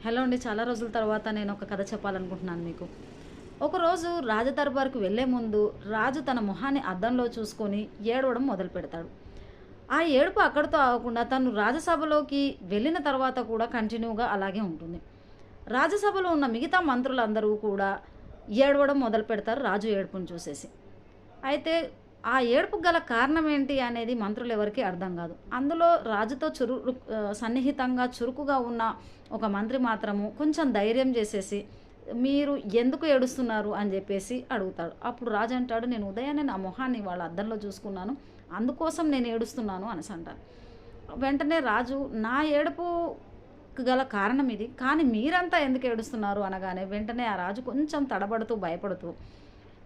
Hello అండి. చాలా రోజుల తర్వాత నేను ఒక కథ చెప్పాలనుకుంటున్నాను మీకు. ఒకరోజు రాజదర్బార్‌కి వెళ్ళే ముందు రాజు తన మొహాన్ని అద్దంలో చూసుకొని ఏడవడం మొదలుపెడతాడు. ఆ ఏడుపు అక్కడితో ఆగకుండా తను రాజసభలోకి వెళ్ళిన తర్వాత కూడా కంటిన్యూగా అలాగే ఉంటుంది. రాజసభలో ఉన్న మిగతా మంత్రులందరూ కూడా ఏడవడం మొదలుపెడతారు రాజు ఏడుపును చూసేసి. అయితే ఆ ఏడుపుకి గల కారణం ఏంటి అనేది మంత్రులెవరికీ అర్థం గాదు. అందులో రాజుతో సన్నిహితంగా చురుకుగా ఉన్న ఒక మంత్రి మాత్రము కొంచెం ధైర్యం జేసేసి, "మీరు ఎందుకు ఏడుస్తున్నారు?" అని జెప్పేసి అడుగుతాడు. అప్పుడు రాజు అంటాడు, "నేను ఉదయాన్నే నా మొహాన్ని ఇవాళ అద్దంలో జూసుకున్నాను. అందుకోసం నేను ఏడుస్తున్నాను" అనేసంటారు. వెంటనే రాజు, "నా ఏడుపుకి గల కారణం ఇది. కానీ మీరంతా ఎందుకు ఏడుస్తున్నారు?" అనగానే వెంటనే ఆ రాజు కొంచెం తడబడుతూ, భయపడుతూ,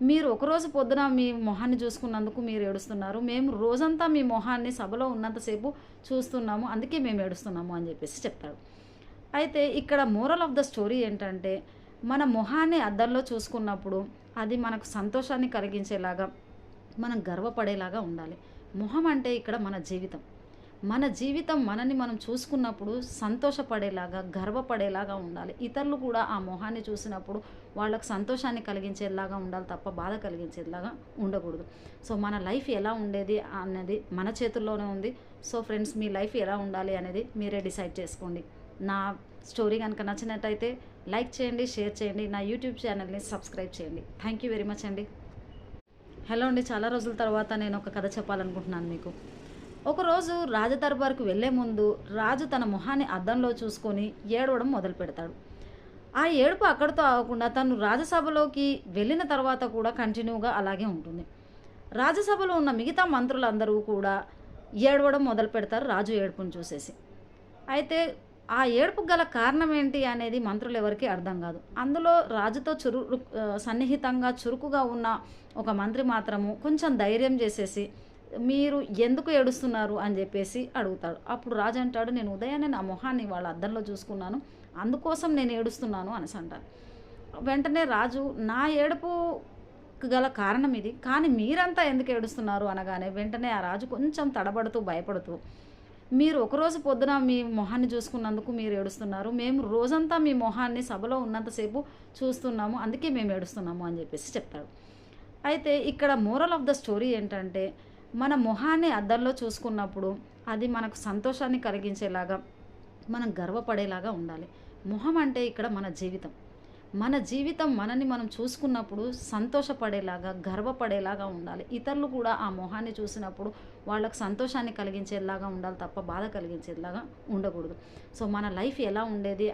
"మీరు ఒకరోజు పొద్దున మీ మొహాన్ని చూసుకున్నందుకు మీరు ఏడుస్తున్నారు. మేము రోజంతా మీ మొహాన్ని సభలో ఉన్నంత సేపు చూస్తున్నాము. అందుకే మేము ఏడుస్తున్నాము" అని చెప్పేసి చెప్తాడు. అయితే ఇక్కడ మోరల్ ఆఫ్ ద స్టోరీ ఏంటంటే, మన మొహాన్ని అద్దంలో చూసుకున్నప్పుడు అది మనకు సంతోషాన్ని కలిగించేలాగా, మనం గర్వపడేలాగా ఉండాలి. మొహం అంటే ఇక్కడ మన జీవితం. మన జీవితం మనని మనం చూసుకున్నప్పుడు సంతోషపడేలాగా, గర్వపడేలాగా ఉండాలి. ఇతరులు కూడా ఆ మొహాన్ని చూసినప్పుడు వాళ్ళకి సంతోషాన్ని కలిగించేలాగా ఉండాలి తప్ప బాధ కలిగించేలాగా ఉండకూడదు. సో, మన లైఫ్ ఎలా ఉండేది అన్నది మన చేతుల్లోనే ఉంది. సో, ఫ్రెండ్స్, మీ లైఫ్ ఎలా ఉండాలి అనేది మీరే డిసైడ్ చేసుకోండి. నా స్టోరీ గనుక నచ్చినట్టయితే లైక్ చేయండి, షేర్ చేయండి. నా యూట్యూబ్ ఛానల్‌ని సబ్స్క్రైబ్ చేయండి. థ్యాంక్ యూ వెరీ మచ్ అండి. హలో అండి. చాలా రోజుల తర్వాత నేను ఒక కథ చెప్పాలనుకుంటున్నాను మీకు. ఒకరోజు రాజదర్బార్‌కి వెళ్ళే ముందు రాజు తన మొహాన్ని అద్దంలో చూసుకొని ఏడవడం మొదలుపెడతాడు. ఆ ఏడుపు అక్కడితో ఆగకుండా తను రాజసభలోకి వెళ్ళిన తర్వాత కూడా కంటిన్యూగా అలాగే ఉంటుంది. రాజసభలో ఉన్న మిగతా మంత్రులందరూ కూడా ఏడవడం మొదలుపెడతారు రాజు ఏడుపును చూసేసి. అయితే ఆ ఏడుపుకి గల కారణం ఏంటి అనేది మంత్రులెవరికీ అర్థం గాదు. అందులో రాజుతో సన్నిహితంగా చురుకుగా ఉన్న ఒక మంత్రి మాత్రము కొంచెం ధైర్యం జేసేసి, "మీరు ఎందుకు ఏడుస్తున్నారు?" అని జెప్పేసి అడుగుతాడు. అప్పుడు రాజు అంటాడు, "నేను ఉదయాన్నే నా మొహాన్ని ఇవాళ అద్దంలో జూసుకున్నాను. అందుకోసం నేను ఏడుస్తున్నాను" అనేసంటారు. వెంటనే రాజు, "నా ఏడుపుకి గల కారణం ఇది. కానీ మీరంతా ఎందుకు ఏడుస్తున్నారు?" అనగానే వెంటనే ఆ రాజు కొంచెం తడబడుతూ, భయపడుతూ, "మీరు ఒకరోజు పొద్దున మీ మొహాన్ని చూసుకున్నందుకు మీరు ఏడుస్తున్నారు. మేము రోజంతా మీ మొహాన్ని సభలో ఉన్నంత సేపు చూస్తున్నాము. అందుకే మేము ఏడుస్తున్నాము" అని జెప్పేసి చెప్తాడు. అయితే ఇక్కడ మోరల్ ఆఫ్ ద స్టోరీ ఏంటంటే, మన మొహాన్ని అద్దంలో చూసుకున్నప్పుడు అది మనకు సంతోషాన్ని కలిగించేలాగా, మనం గర్వపడేలాగా ఉండాలి. మొహం అంటే ఇక్కడ మన జీవితం. మన జీవితం మనని మనం చూసుకున్నప్పుడు సంతోషపడేలాగా, గర్వపడేలాగా ఉండాలి. ఇతరులు కూడా ఆ మొహాన్ని చూసినప్పుడు వాళ్ళకి సంతోషాన్ని కలిగించేలాగా ఉండాలి తప్ప బాధ కలిగించేలాగా ఉండకూడదు. సో, మన లైఫ్ ఎలా ఉండేది